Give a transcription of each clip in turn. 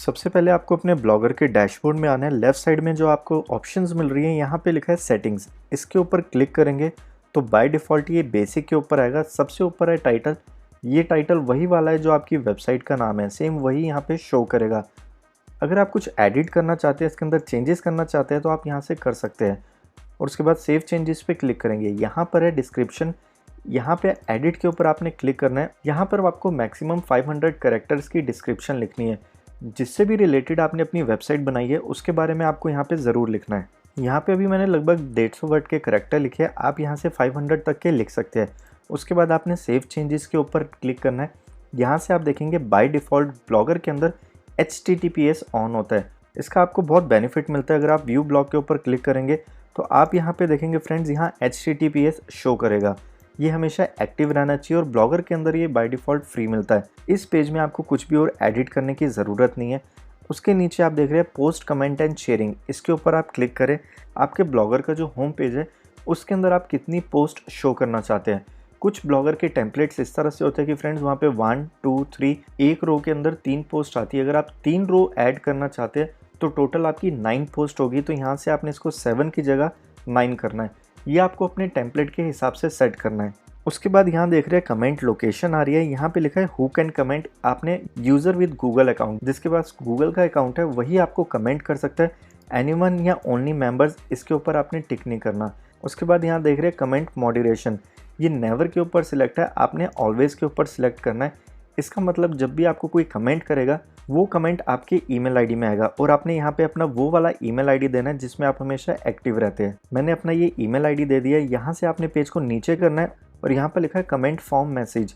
सबसे पहले आपको अपने ब्लॉगर के डैशबोर्ड में आना है। लेफ्ट साइड में जो आपको ऑप्शंस मिल रही हैं यहाँ पे लिखा है सेटिंग्स, इसके ऊपर क्लिक करेंगे तो बाय डिफ़ॉल्ट ये बेसिक के ऊपर आएगा। सबसे ऊपर है टाइटल, ये टाइटल वही वाला है जो आपकी वेबसाइट का नाम है, सेम वही यहाँ पे शो करेगा। अगर आप कुछ एडिट करना चाहते हैं, इसके अंदर चेंजेस करना चाहते हैं तो आप यहाँ से कर सकते हैं और उसके बाद सेव चेंजेस पे क्लिक करेंगे। यहाँ पर है डिस्क्रिप्शन, यहाँ पे एडिट के ऊपर आपने क्लिक करना है। यहाँ पर आपको मैक्सिमम 500 कैरेक्टर्स की डिस्क्रिप्शन लिखनी है। जिससे भी रिलेटेड आपने अपनी वेबसाइट बनाई है उसके बारे में आपको यहाँ पे ज़रूर लिखना है। यहाँ पे अभी मैंने लगभग 150 वर्ड के कैरेक्टर लिखे हैं, आप यहाँ से 500 तक के लिख सकते हैं। उसके बाद आपने सेव चेंजेस के ऊपर क्लिक करना है। यहाँ से आप देखेंगे बाय डिफ़ॉल्ट ब्लॉगर के अंदर HTTPS ऑन होता है। इसका आपको बहुत बेनिफिट मिलता है। अगर आप व्यू ब्लॉग के ऊपर क्लिक करेंगे तो आप यहाँ पे देखेंगे फ्रेंड्स, यहाँ HTTPS शो करेगा। ये हमेशा एक्टिव रहना चाहिए और ब्लॉगर के अंदर ये बाय डिफ़ॉल्ट फ्री मिलता है। इस पेज में आपको कुछ भी और एडिट करने की ज़रूरत नहीं है। उसके नीचे आप देख रहे हैं पोस्ट कमेंट एंड शेयरिंग, इसके ऊपर आप क्लिक करें। आपके ब्लॉगर का जो होम पेज है उसके अंदर आप कितनी पोस्ट शो करना चाहते हैं। कुछ ब्लॉगर के टेम्पलेट्स इस तरह से होते हैं कि फ्रेंड्स वहाँ पे 1 2 3 एक रो के अंदर 3 पोस्ट आती है। अगर आप 3 रो ऐड करना चाहते हैं तो टोटल आपकी 9 पोस्ट होगी। तो यहाँ से आपने इसको 7 की जगह 9 करना है। ये आपको अपने टेम्पलेट के हिसाब से सेट करना है। उसके बाद यहाँ देख रहे हैं कमेंट लोकेशन आ रही है, यहाँ पे लिखा है हु कैन कमेंट। आपने यूज़र विद गूगल अकाउंट, जिसके पास गूगल का अकाउंट है वही आपको कमेंट कर सकता है। एनीवन या ओनली मेंबर्स, इसके ऊपर आपने टिक नहीं करना। उसके बाद यहाँ देख रहे हैं कमेंट मॉडरेशन, ये नेवर के ऊपर सिलेक्ट है, आपने ऑलवेज के ऊपर सिलेक्ट करना है। इसका मतलब जब भी आपको कोई कमेंट करेगा वो कमेंट आपके ईमेल आईडी में आएगा और आपने यहाँ पे अपना वो वाला ईमेल आईडी देना है जिसमें आप हमेशा एक्टिव रहते हैं। मैंने अपना ये ईमेल आईडी दे दिया है। यहाँ से आपने पेज को नीचे करना है और यहाँ पर लिखा है कमेंट फॉर्म मैसेज,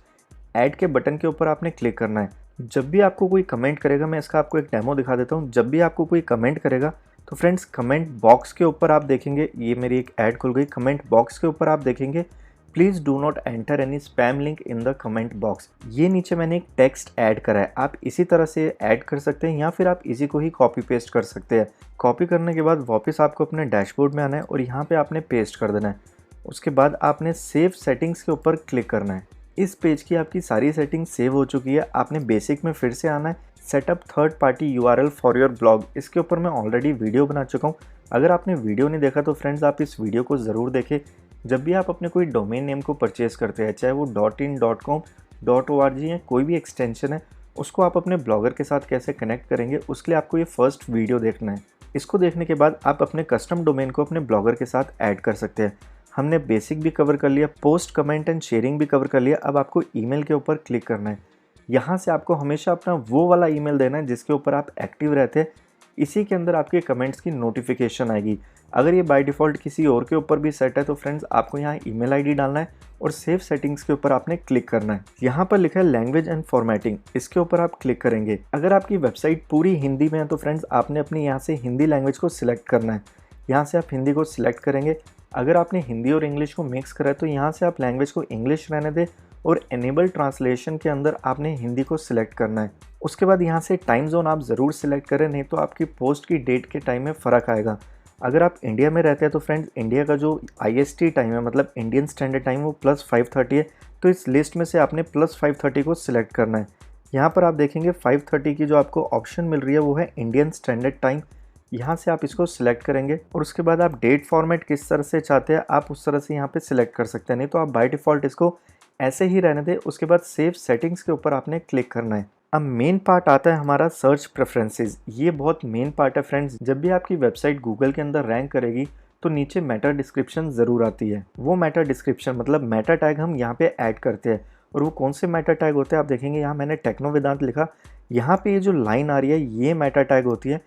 ऐड के बटन के ऊपर आपने क्लिक करना है। जब भी आपको कोई कमेंट करेगा, मैं इसका आपको एक डेमो दिखा देता हूँ। जब भी आपको कोई कमेंट करेगा तो फ्रेंड्स कमेंट बॉक्स के ऊपर आप देखेंगे, ये मेरी एक ऐड खुल गई। कमेंट बॉक्स के ऊपर आप देखेंगे please do not enter any spam link in the comment box. ये नीचे मैंने एक टेक्स्ट ऐड करा है, आप इसी तरह से ऐड कर सकते हैं या फिर आप इसी को ही कॉपी पेस्ट कर सकते हैं। कॉपी करने के बाद वापस आपको अपने डैशबोर्ड में आना है और यहाँ पे आपने पेस्ट कर देना है। उसके बाद आपने सेव सेटिंग्स के ऊपर क्लिक करना है। इस पेज की आपकी सारी सेटिंग सेव हो चुकी है। आपने बेसिक में फिर से आना है, setup third party URL for your blog, इसके ऊपर मैं ऑलरेडी वीडियो बना चुका हूँ। अगर आपने वीडियो नहीं देखा तो फ्रेंड्स आप इस वीडियो को ज़रूर देखें। जब भी आप अपने कोई डोमेन नेम को परचेज़ करते हैं, चाहे वो .in .com .org या कोई भी एक्सटेंशन है, उसको आप अपने ब्लॉगर के साथ कैसे कनेक्ट करेंगे उसके लिए आपको ये फर्स्ट वीडियो देखना है। इसको देखने के बाद आप अपने कस्टम डोमेन को अपने ब्लॉगर के साथ ऐड कर सकते हैं। हमने बेसिक भी कवर कर लिया, पोस्ट कमेंट एंड शेयरिंग भी कवर कर लिया। अब आपको ईमेल के ऊपर क्लिक करना है। यहाँ से आपको हमेशा अपना वो वाला ईमेल देना है जिसके ऊपर आप एक्टिव रहते हैं। इसी के अंदर आपके कमेंट्स की नोटिफिकेशन आएगी। अगर ये बाय डिफ़ॉल्ट किसी और के ऊपर भी सेट है तो फ्रेंड्स आपको यहाँ ईमेल आईडी डालना है और सेव सेटिंग्स के ऊपर आपने क्लिक करना है। यहाँ पर लिखा है लैंग्वेज एंड फॉर्मेटिंग, इसके ऊपर आप क्लिक करेंगे। अगर आपकी वेबसाइट पूरी हिंदी में है तो फ्रेंड्स आपने अपनी यहाँ से हिंदी लैंग्वेज को सिलेक्ट करना है। यहाँ से आप हिंदी को सिलेक्ट करेंगे। अगर आपने हिंदी और इंग्लिश को मिक्स करा है तो यहाँ से आप लैंग्वेज को इंग्लिश रहने दें और एनेबल ट्रांसलेशन के अंदर आपने हिंदी को सिलेक्ट करना है। उसके बाद यहाँ से टाइम जोन आप ज़रूर सिलेक्ट करें, नहीं तो आपकी पोस्ट की डेट के टाइम में फ़र्क आएगा। अगर आप इंडिया में रहते हैं तो फ्रेंड्स इंडिया का जो IST टाइम है, मतलब इंडियन स्टैंडर्ड टाइम, वो +5:30 है। तो इस लिस्ट में से आपने +5:30 को सिलेक्ट करना है। यहाँ पर आप देखेंगे 5:30 की जो आपको ऑप्शन मिल रही है वो है इंडियन स्टैंडर्ड टाइम। यहाँ से आप इसको सिलेक्ट करेंगे और उसके बाद आप डेट फॉर्मेट किस तरह से चाहते हैं आप उस तरह से यहाँ पे सिलेक्ट कर सकते हैं, नहीं तो आप बाय डिफ़ॉल्ट इसको ऐसे ही रहने दें। उसके बाद सेव सेटिंग्स के ऊपर आपने क्लिक करना है। अब मेन पार्ट आता है हमारा सर्च प्रेफरेंसेस। ये बहुत मेन पार्ट है फ्रेंड्स। जब भी आपकी वेबसाइट गूगल के अंदर रैंक करेगी तो नीचे मेटा डिस्क्रिप्शन ज़रूर आती है। वो मेटा डिस्क्रिप्शन मतलब मेटा टैग हम यहाँ पे ऐड करते हैं। और वो कौन से मेटा टैग होते हैं आप देखेंगे, यहाँ मैंने टेक्नो वेदांत लिखा, यहाँ पे ये जो लाइन आ रही है ये मेटा टैग होती है।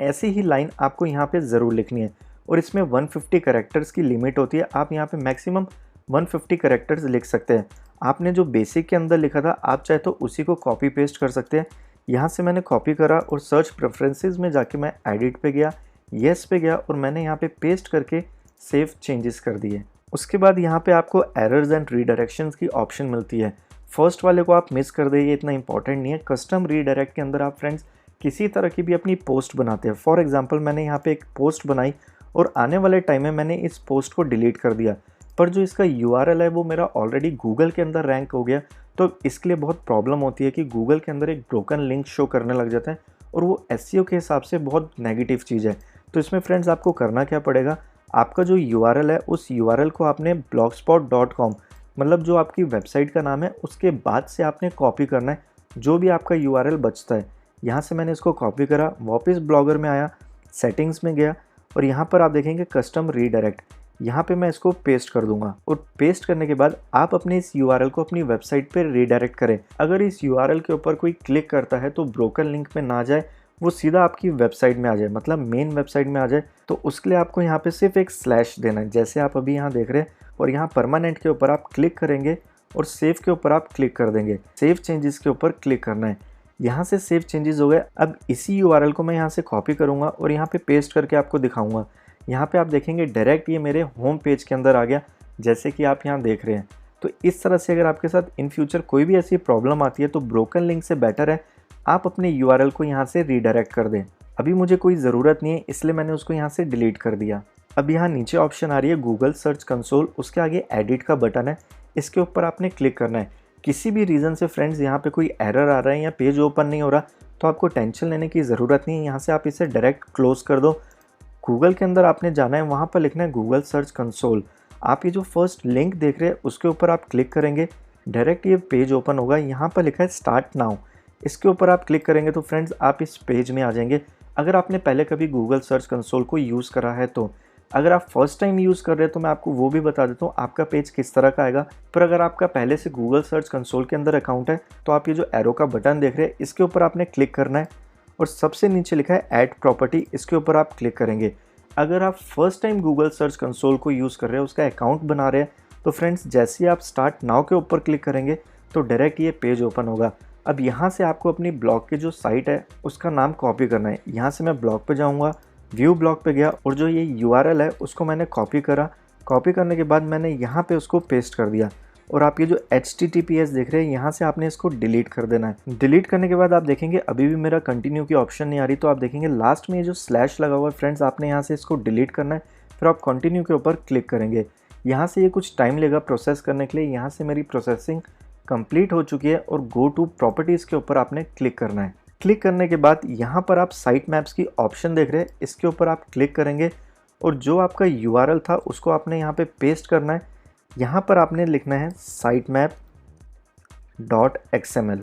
ऐसी ही लाइन आपको यहाँ पे ज़रूर लिखनी है और इसमें 150 कैरेक्टर्स की लिमिट होती है। आप यहाँ पे मैक्सिमम 150 कैरेक्टर्स लिख सकते हैं। आपने जो बेसिक के अंदर लिखा था आप चाहे तो उसी को कॉपी पेस्ट कर सकते हैं। यहाँ से मैंने कॉपी करा और सर्च प्रेफरेंसेस में जाके मैं एडिट पे गया, येस पे गया और मैंने यहाँ पे पेस्ट करके सेव चेंजेस कर दिए। उसके बाद यहाँ पे आपको एरर्स एंड रीडायरेक्शंस की ऑप्शन मिलती है। फर्स्ट वाले को आप मिस कर दें, ये इतना इंपॉर्टेंट नहीं है। कस्टम रीडायरेक्ट के अंदर आप फ्रेंड्स किसी तरह की भी अपनी पोस्ट बनाते हैं। फॉर एग्जांपल मैंने यहाँ पे एक पोस्ट बनाई और आने वाले टाइम में मैंने इस पोस्ट को डिलीट कर दिया, पर जो इसका URL है वो मेरा ऑलरेडी गूगल के अंदर रैंक हो गया। तो इसके लिए बहुत प्रॉब्लम होती है कि गूगल के अंदर एक ब्रोकन लिंक शो करने लग जाता है और वो एसईओ के हिसाब से बहुत नेगेटिव चीज़ है। तो इसमें फ्रेंड्स आपको करना क्या पड़ेगा, आपका जो यूआरएल है उस यूआरएल को आपने blogspot.com मतलब जो आपकी वेबसाइट का नाम है उसके बाद से आपने कॉपी करना है, जो भी आपका यूआरएल बचता है। यहाँ से मैंने इसको कॉपी करा, वापस ब्लॉगर में आया, सेटिंग्स में गया और यहाँ पर आप देखेंगे कस्टम रीडायरेक्ट, यहाँ पे मैं इसको पेस्ट कर दूंगा। और पेस्ट करने के बाद आप अपने इस यूआरएल को अपनी वेबसाइट पे रीडायरेक्ट करें। अगर इस यूआरएल के ऊपर कोई क्लिक करता है तो ब्रोकन लिंक में ना जाए, वो सीधा आपकी वेबसाइट में आ जाए, मतलब मेन वेबसाइट में आ जाए। तो उसके लिए आपको यहाँ पे सिर्फ एक स्लैश देना है, जैसे आप अभी यहाँ देख रहे हैं। और यहाँ परमानेंट के ऊपर आप क्लिक करेंगे और सेव के ऊपर आप क्लिक कर देंगे। सेव चेंजेस के ऊपर क्लिक करना है। यहाँ से सेव चेंजेस हो गए। अब इसी यूआरएल को मैं यहाँ से कॉपी करूँगा और यहाँ पे पेस्ट करके आपको दिखाऊंगा। यहाँ पे आप देखेंगे डायरेक्ट ये मेरे होम पेज के अंदर आ गया, जैसे कि आप यहाँ देख रहे हैं। तो इस तरह से अगर आपके साथ इन फ्यूचर कोई भी ऐसी प्रॉब्लम आती है तो ब्रोकन लिंक से बेटर है आप अपने यूआरएल को यहाँ से रीडायरेक्ट कर दें। अभी मुझे कोई ज़रूरत नहीं है इसलिए मैंने उसको यहाँ से डिलीट कर दिया। अब यहाँ नीचे ऑप्शन आ रही है गूगल सर्च कंसोल, उसके आगे एडिट का बटन है, इसके ऊपर आपने क्लिक करना है। किसी भी रीज़न से फ्रेंड्स यहाँ पे कोई एरर आ रहा है या पेज ओपन नहीं हो रहा तो आपको टेंशन लेने की ज़रूरत नहीं है। यहाँ से आप इसे डायरेक्ट क्लोज कर दो। गूगल के अंदर आपने जाना है, वहाँ पर लिखना है गूगल सर्च कंसोल। आप ये जो फर्स्ट लिंक देख रहे हैं उसके ऊपर आप क्लिक करेंगे, डायरेक्ट ये पेज ओपन होगा। यहाँ पर लिखा है स्टार्ट नाउ, इसके ऊपर आप क्लिक करेंगे तो फ्रेंड्स आप इस पेज में आ जाएंगे। अगर आपने पहले कभी गूगल सर्च कंसोल को यूज़ करा है तो, अगर आप फर्स्ट टाइम यूज़ कर रहे हैं तो मैं आपको वो भी बता देता हूँ आपका पेज किस तरह का आएगा। पर अगर आपका पहले से गूगल सर्च कंसोल के अंदर अकाउंट है तो आप ये जो एरो का बटन देख रहे हैं इसके ऊपर आपने क्लिक करना है और सबसे नीचे लिखा है ऐड प्रॉपर्टी, इसके ऊपर आप क्लिक करेंगे। अगर आप first time Google search console को यूज़ कर रहे हैं, उसका अकाउंट बना रहे हैं, तो फ्रेंड्स जैसे ही आप स्टार्ट नाउ के ऊपर क्लिक करेंगे तो डायरेक्ट ये पेज ओपन होगा। अब यहाँ से आपको अपनी ब्लॉग की जो साइट है उसका नाम कॉपी करना है। यहाँ से मैं ब्लॉग पे जाऊँगा, व्यू ब्लॉग पे गया और जो ये यूआरएल है उसको मैंने कॉपी करा। कॉपी करने के बाद मैंने यहाँ पे उसको पेस्ट कर दिया और आप ये जो HTTPS देख रहे हैं यहाँ से आपने इसको डिलीट कर देना है। डिलीट करने के बाद आप देखेंगे अभी भी मेरा कंटिन्यू की ऑप्शन नहीं आ रही, तो आप देखेंगे लास्ट में ये जो स्लैश लगा हुआ है फ्रेंड्स, आपने यहाँ से इसको डिलीट करना है। फिर आप कंटिन्यू के ऊपर क्लिक करेंगे। यहाँ से ये कुछ टाइम लेगा प्रोसेस करने के लिए। यहाँ से मेरी प्रोसेसिंग कंप्लीट हो चुकी है और गो टू प्रॉपर्टीज़ के ऊपर आपने क्लिक करना है। क्लिक करने के बाद यहाँ पर आप साइट मैप्स की ऑप्शन देख रहे हैं, इसके ऊपर आप क्लिक करेंगे और जो आपका यूआरएल था उसको आपने यहाँ पे पेस्ट करना है। यहाँ पर आपने लिखना है sitemap.xml,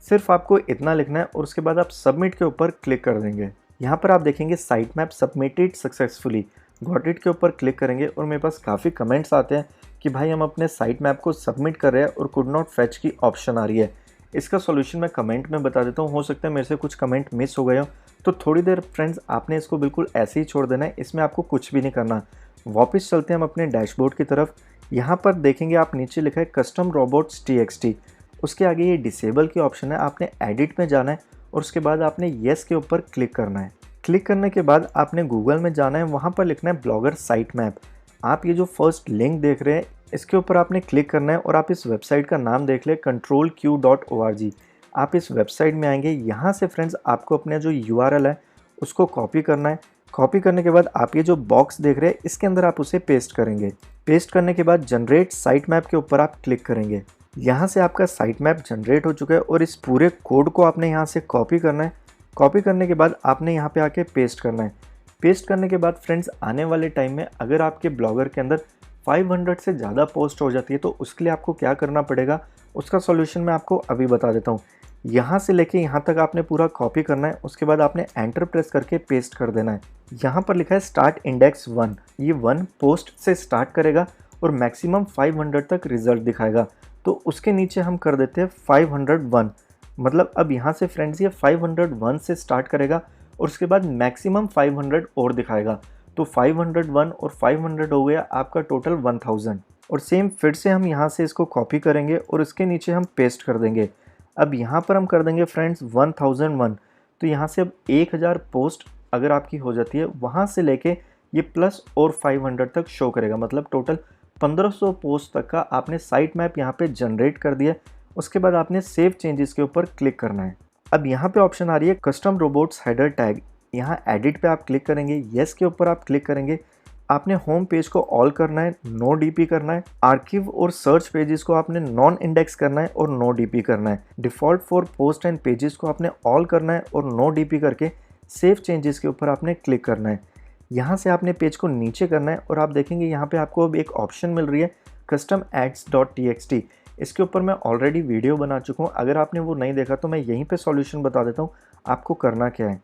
सिर्फ आपको इतना लिखना है और उसके बाद आप सबमिट के ऊपर क्लिक कर देंगे। यहाँ पर आप देखेंगे site map submitted successfully, got it के ऊपर क्लिक करेंगे और मेरे पास काफ़ी कमेंट्स आते हैं कि भाई हम अपने साइट मैप को सबमिट कर रहे हैं और कुड नॉट फैच की ऑप्शन आ रही है। इसका सॉल्यूशन मैं कमेंट में बता देता हूँ, हो सकता है मेरे से कुछ कमेंट मिस हो गए हो। तो थोड़ी देर फ्रेंड्स आपने इसको बिल्कुल ऐसे ही छोड़ देना है, इसमें आपको कुछ भी नहीं करना। वापस चलते हैं हम अपने डैशबोर्ड की तरफ। यहाँ पर देखेंगे आप नीचे लिखा है कस्टम रोबोट्स txt, उसके आगे ये डिसेबल की ऑप्शन है, आपने एडिट में जाना है और उसके बाद आपने येस के ऊपर क्लिक करना है। क्लिक करने के बाद आपने गूगल में जाना है, वहाँ पर लिखना है ब्लॉगर साइट मैप। आप ये जो फर्स्ट लिंक देख रहे हैं इसके ऊपर आपने क्लिक करना है और आप इस वेबसाइट का नाम देख ले controlq.org। आप इस वेबसाइट में आएंगे, यहाँ से फ्रेंड्स आपको अपने जो यूआरएल है उसको कॉपी करना है। कॉपी करने के बाद आप ये जो बॉक्स देख रहे हैं इसके अंदर आप उसे पेस्ट करेंगे। पेस्ट करने के बाद जनरेट साइट मैप के ऊपर आप क्लिक करेंगे। यहाँ से आपका साइट मैप जनरेट हो चुका है और इस पूरे कोड को आपने यहाँ से कॉपी करना है। कॉपी करने के बाद आपने यहाँ पे आके पेस्ट करना है। पेस्ट करने के बाद फ्रेंड्स आने वाले टाइम में अगर आपके ब्लॉगर के अंदर 500 से ज़्यादा पोस्ट हो जाती है तो उसके लिए आपको क्या करना पड़ेगा, उसका सॉल्यूशन मैं आपको अभी बता देता हूँ। यहाँ से लेके यहाँ तक आपने पूरा कॉपी करना है, उसके बाद आपने एंटर प्रेस करके पेस्ट कर देना है। यहाँ पर लिखा है स्टार्ट इंडेक्स 1, ये 1 पोस्ट से स्टार्ट करेगा और मैक्सिमम 500 तक रिजल्ट दिखाएगा। तो उसके नीचे हम कर देते हैं 501, मतलब अब यहाँ से फ्रेंड्स ये 501 से स्टार्ट करेगा और उसके बाद मैक्सिमम 500 और दिखाएगा। तो 501 और 500 हो गया आपका टोटल 1000। और सेम फिर से हम यहाँ से इसको कॉपी करेंगे और इसके नीचे हम पेस्ट कर देंगे। अब यहाँ पर हम कर देंगे फ्रेंड्स 1001। तो यहाँ से अब 1000 पोस्ट अगर आपकी हो जाती है, वहाँ से लेके ये प्लस और 500 तक शो करेगा, मतलब टोटल 1500 पोस्ट तक का आपने साइट मैप यहाँ पे जनरेट कर दिया। उसके बाद आपने सेव चेंजेस के ऊपर क्लिक करना है। अब यहाँ पे ऑप्शन आ रही है कस्टम रोबोट्स हेडर टैग, यहाँ एडिट पे आप क्लिक करेंगे, येस के ऊपर आप क्लिक करेंगे। आपने होम पेज को ऑल करना है, नो डीपी करना है। आर्किव और सर्च पेजेस को आपने नॉन इंडेक्स करना है और नो डीपी करना है। Default for post and pages को आपने ऑल करना है और नो डीपी करके सेव चेंजेस के ऊपर आपने क्लिक करना है। यहाँ से आपने पेज को नीचे करना है और आप देखेंगे यहाँ पे आपको अब एक ऑप्शन मिल रही है कस्टम एड्स डॉट txt। इसके ऊपर मैं ऑलरेडी वीडियो बना चुका हूँ, अगर आपने वो नहीं देखा तो मैं यहीं पे सॉल्यूशन बता देता हूँ आपको करना क्या है।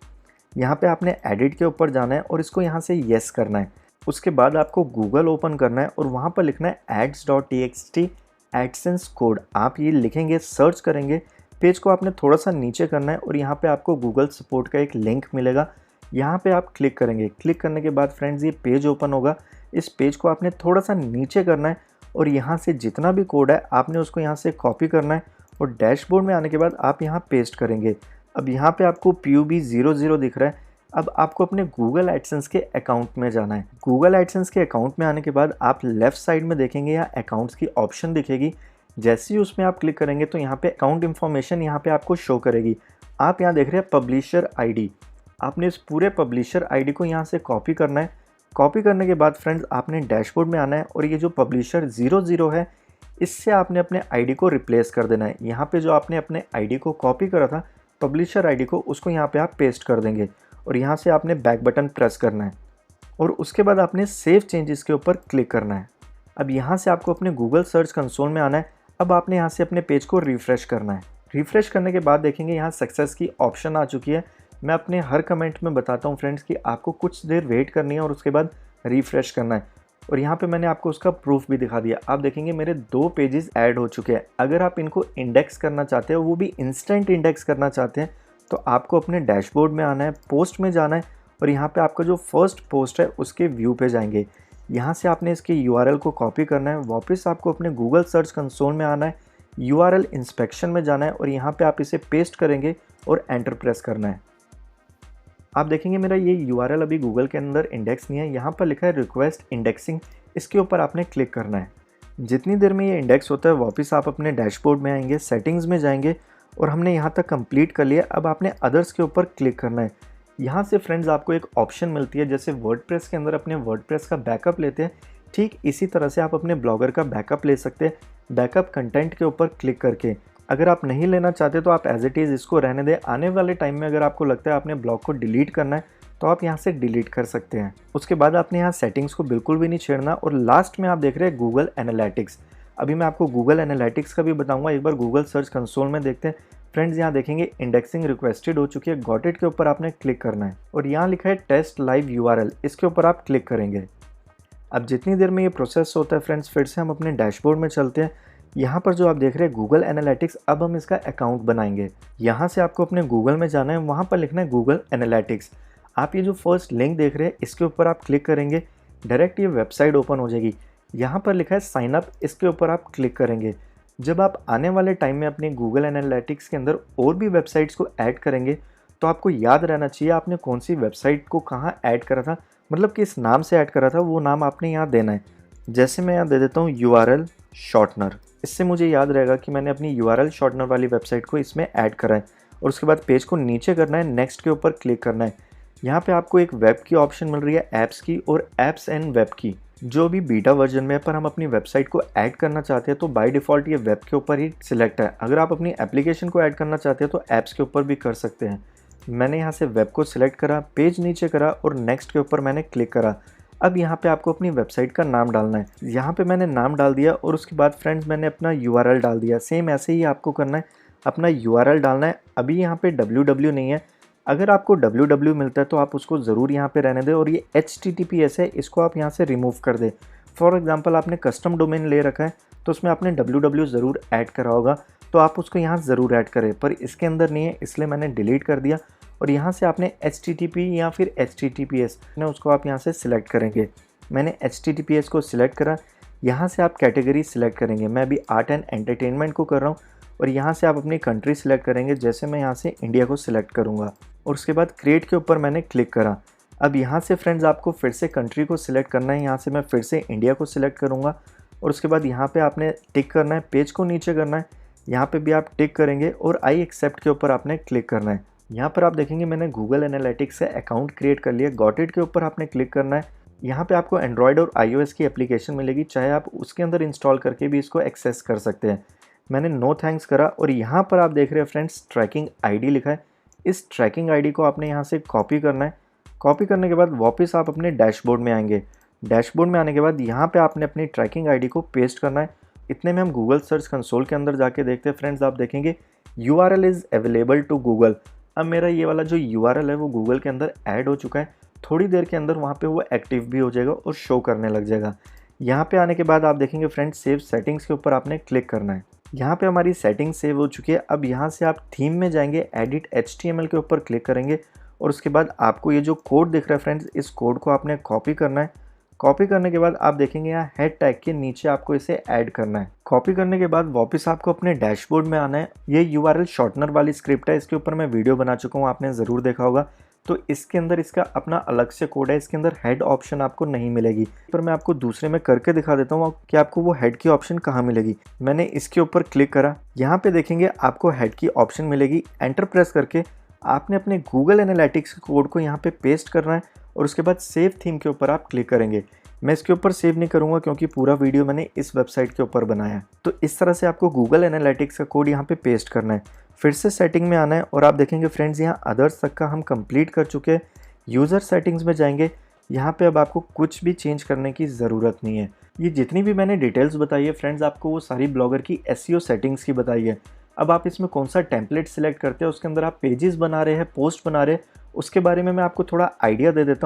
यहाँ पे आपने एडिट के ऊपर जाना है और इसको यहाँ से येस करना है। उसके बाद आपको गूगल ओपन करना है और वहाँ पर लिखना है ads dot txt AdSense code. आप ये लिखेंगे, सर्च करेंगे, पेज को आपने थोड़ा सा नीचे करना है और यहाँ पे आपको गूगल सपोर्ट का एक लिंक मिलेगा, यहाँ पे आप क्लिक करेंगे। क्लिक करने के बाद फ्रेंड्स ये पेज ओपन होगा। इस पेज को आपने थोड़ा सा नीचे करना है और यहाँ से जितना भी कोड है आपने उसको यहाँ से कॉपी करना है और डैशबोर्ड में आने के बाद आप यहाँ पेस्ट करेंगे। अब यहाँ पे आपको PUB00 दिख रहा है। अब आपको अपने गूगल एडसेंस के अकाउंट में जाना है। गूगल एडसेंस के अकाउंट में आने के बाद आप लेफ्ट साइड में देखेंगे यहाँ अकाउंट्स की ऑप्शन दिखेगी। जैसे ही उसमें आप क्लिक करेंगे तो यहाँ पे अकाउंट इन्फॉर्मेशन यहाँ पे आपको शो करेगी। आप यहाँ देख रहे हैं पब्लिशर आईडी। आपने इस पूरे पब्लिशर आईडी को यहाँ से कॉपी करना है। कॉपी करने के बाद फ्रेंड्स आपने डैशबोर्ड में आना है और ये जो पब्लिशर 00 है इससे आपने अपने आईडी को रिप्लेस कर देना है। यहाँ पे जो आपने अपने आईडी को कॉपी करा था पब्लिशर आईडी को, उसको यहाँ पे आप पेस्ट कर देंगे और यहाँ से आपने बैक बटन प्रेस करना है और उसके बाद आपने सेव चेंजेस के ऊपर क्लिक करना है। अब यहाँ से आपको अपने गूगल सर्च कंसोल में आना है। अब आपने यहाँ से अपने पेज को रिफ़्रेश करना है। रिफ़्रेश करने के बाद देखेंगे यहाँ सक्सेस की ऑप्शन आ चुकी है। मैं अपने हर कमेंट में बताता हूँ फ्रेंड्स कि आपको कुछ देर वेट करनी है और उसके बाद रिफ़्रेश करना है और यहाँ पे मैंने आपको उसका प्रूफ भी दिखा दिया। आप देखेंगे मेरे 2 पेजेस ऐड हो चुके हैं। अगर आप इनको इंडेक्स करना चाहते हो, वो भी इंस्टेंट इंडेक्स करना चाहते हैं, तो आपको अपने डैशबोर्ड में आना है, पोस्ट में जाना है और यहाँ पे आपका जो फर्स्ट पोस्ट है उसके व्यू पे जाएंगे। यहाँ से आपने इसके URL को कॉपी करना है। वापस आपको अपने गूगल सर्च कंसोल में आना है, URL इंस्पेक्शन में जाना है और यहाँ पे आप इसे पेस्ट करेंगे और एंटर प्रेस करना है। आप देखेंगे मेरा ये URL अभी गूगल के अंदर इंडेक्स नहीं है, यहाँ पर लिखा है रिक्वेस्ट इंडेक्सिंग, इसके ऊपर आपने क्लिक करना है। जितनी देर में ये इंडेक्स होता है वापस आप अपने डैशबोर्ड में आएंगे, सेटिंग्स में जाएंगे और हमने यहाँ तक कंप्लीट कर लिया। अब आपने अदर्स के ऊपर क्लिक करना है। यहाँ से फ्रेंड्स आपको एक ऑप्शन मिलती है, जैसे वर्डप्रेस के अंदर अपने वर्डप्रेस का बैकअप लेते हैं, ठीक इसी तरह से आप अपने ब्लॉगर का बैकअप ले सकते हैं, बैकअप कंटेंट के ऊपर क्लिक करके। अगर आप नहीं लेना चाहते तो आप एज इट इज़ इसको रहने दें। आने वाले टाइम में अगर आपको लगता है आपने ब्लॉग को डिलीट करना है तो आप यहाँ से डिलीट कर सकते हैं। उसके बाद आपने यहाँ सेटिंग्स को बिल्कुल भी नहीं छेड़ना और लास्ट में आप देख रहे हैं गूगल एनालिटिक्स। अभी मैं आपको गूगल एनालिटिक्स का भी बताऊंगा, एक बार गूगल सर्च कंसोल में देखते हैं। फ्रेंड्स यहाँ देखेंगे इंडेक्सिंग रिक्वेस्टेड हो चुकी है, गॉट इट के ऊपर आपने क्लिक करना है और यहाँ लिखा है टेस्ट लाइव URL, इसके ऊपर आप क्लिक करेंगे। अब जितनी देर में ये प्रोसेस होता है फ्रेंड्स, फिर से हम अपने डैशबोर्ड में चलते हैं। यहाँ पर जो आप देख रहे हैं गूगल एनालिटिक्स, अब हम इसका अकाउंट बनाएंगे। यहाँ से आपको अपने गूगल में जाना है, वहाँ पर लिखना है गूगल एनालिटिक्स। आप ये जो फर्स्ट लिंक देख रहे हैं इसके ऊपर आप क्लिक करेंगे, डायरेक्ट ये वेबसाइट ओपन हो जाएगी। यहाँ पर लिखा है साइन अप, इसके ऊपर आप क्लिक करेंगे। जब आप आने वाले टाइम में अपने गूगल एनालिटिक्स के अंदर और भी वेबसाइट्स को ऐड करेंगे तो आपको याद रहना चाहिए आपने कौन सी वेबसाइट को कहाँ ऐड करा था, मतलब किस नाम से ऐड करा था, वो नाम आपने यहाँ देना है। जैसे मैं यहाँ दे देता हूँ URL शॉर्टनर, इससे मुझे याद रहेगा कि मैंने अपनी URL शॉर्टनर वाली वेबसाइट को इसमें ऐड करा है। और उसके बाद पेज को नीचे करना है, नेक्स्ट के ऊपर क्लिक करना है। यहाँ पे आपको एक वेब की ऑप्शन मिल रही है, ऐप्स की और ऐप्स एंड वेब की, जो भी बीटा वर्जन में है, पर हम अपनी वेबसाइट को ऐड करना चाहते हैं तो बाय डिफ़ॉल्ट ये वेब के ऊपर ही सिलेक्ट है। अगर आप अपनी एप्लीकेशन को ऐड करना चाहते हैं तो ऐप्स के ऊपर भी कर सकते हैं। मैंने यहाँ से वेब को सिलेक्ट करा, पेज नीचे करा और नेक्स्ट के ऊपर मैंने क्लिक करा। अब यहाँ पे आपको अपनी वेबसाइट का नाम डालना है। यहाँ पे मैंने नाम डाल दिया और उसके बाद फ्रेंड्स मैंने अपना URL डाल दिया। सेम ऐसे ही आपको करना है, अपना URL डालना है। अभी यहाँ पे www नहीं है, अगर आपको www मिलता है तो आप उसको ज़रूर यहाँ पे रहने दें और ये HTTPS है, इसको आप यहाँ से रिमूव कर दें। फॉर एग्जांपल आपने कस्टम डोमेन ले रखा है तो उसमें आपने www ज़रूर ऐड करा होगा, तो आप उसको यहाँ ज़रूर ऐड करें, पर इसके अंदर नहीं है इसलिए मैंने डिलीट कर दिया। और यहाँ से आपने HTTP या फिर HTTPS ने उसको आप यहाँ से सिलेक्ट करेंगे। मैंने HTTPS को सिलेक्ट करा। यहाँ से आप कैटेगरी सिलेक्ट करेंगे, मैं अभी आर्ट एंड एंटरटेनमेंट को कर रहा हूँ और यहाँ से आप अपनी कंट्री सिलेक्ट करेंगे। जैसे मैं यहाँ से इंडिया को सिलेक्ट करूँगा और उसके बाद क्रिएट के ऊपर मैंने क्लिक करा। अब यहाँ से फ्रेंड्स आपको फिर से कंट्री को सिलेक्ट करना है। यहाँ से मैं फिर से इंडिया को सिलेक्ट करूँगा और उसके बाद यहाँ पे आपने टिक करना है, पेज को नीचे करना है, यहाँ पे भी आप टिक करेंगे और आई एक्सेप्ट के ऊपर आपने क्लिक करना है। यहाँ पर आप देखेंगे मैंने गूगल एनालिटिक्स से अकाउंट क्रिएट कर लिया। गॉट इट के ऊपर आपने क्लिक करना है यहाँ पे आपको एंड्रॉयड और iOS की एप्लीकेशन मिलेगी, चाहे आप उसके अंदर इंस्टॉल करके भी इसको एक्सेस कर सकते हैं। मैंने नो थैंक्स करा और यहाँ पर आप देख रहे हैं फ्रेंड्स ट्रैकिंग आईडी लिखा है। इस ट्रैकिंग आईडी को आपने यहाँ से कॉपी करना है। कॉपी करने के बाद वापस आप अपने डैशबोर्ड में आएंगे। डैशबोर्ड में आने के बाद यहाँ पे आपने अपनी ट्रैकिंग आईडी को पेस्ट करना है। इतने में हम गूगल सर्च कंसोल के अंदर जाके देखते हैं फ्रेंड्स, आप देखेंगे URL is available to Google. अब मेरा ये वाला जो URL है वो गूगल के अंदर ऐड हो चुका है। थोड़ी देर के अंदर वहाँ पे वो एक्टिव भी हो जाएगा और शो करने लग जाएगा। यहाँ पे आने के बाद आप देखेंगे फ्रेंड्स सेव सेटिंग्स के ऊपर आपने क्लिक करना है। यहाँ पे हमारी सेटिंग सेव हो चुकी है। अब यहाँ से आप थीम में जाएंगे, एडिट HTML के ऊपर क्लिक करेंगे और उसके बाद आपको ये जो कोड दिख रहा है फ्रेंड्स, इस कोड को आपने कॉपी करना है। कॉपी करने के बाद आप देखेंगे यहाँ हेड टैग के नीचे आपको इसे ऐड करना है। कॉपी करने के बाद वापस आपको अपने डैशबोर्ड में आना है। ये URL शॉर्टनर वाली स्क्रिप्ट है, इसके ऊपर मैं वीडियो बना चुका हूँ, आपने ज़रूर देखा होगा। तो इसके अंदर इसका अपना अलग से कोड है, इसके अंदर हेड ऑप्शन आपको नहीं मिलेगी। पर मैं आपको दूसरे में करके दिखा देता हूँ कि आपको वो हेड की ऑप्शन कहाँ मिलेगी। मैंने इसके ऊपर क्लिक करा, यहाँ पे देखेंगे आपको हेड की ऑप्शन मिलेगी। एंटर प्रेस करके आपने अपने गूगल एनालिटिक्स के कोड को यहाँ पे पेस्ट करना है और उसके बाद सेव थीम के ऊपर आप क्लिक करेंगे। मैं इसके ऊपर सेव नहीं करूँगा क्योंकि पूरा वीडियो मैंने इस वेबसाइट के ऊपर बनाया है। तो इस तरह से आपको गूगल एनालिटिक्स का कोड यहाँ पे पेस्ट करना है। फिर से सेटिंग में आना है और आप देखेंगे फ्रेंड्स यहाँ अदर्स तक का हम कंप्लीट कर चुके हैं। यूज़र सेटिंग्स में जाएंगे, यहाँ पे अब आपको कुछ भी चेंज करने की ज़रूरत नहीं है। ये जितनी भी मैंने डिटेल्स बताई है फ्रेंड्स, आपको वो सारी ब्लॉगर की SEO सेटिंग्स की बताई है। अब आप इसमें कौन सा टेम्पलेट सिलेक्ट करते हैं, उसके अंदर आप पेजेस बना रहे हैं, पोस्ट बना रहे हैं, उसके बारे में मैं आपको थोड़ा आइडिया दे देता हूँ।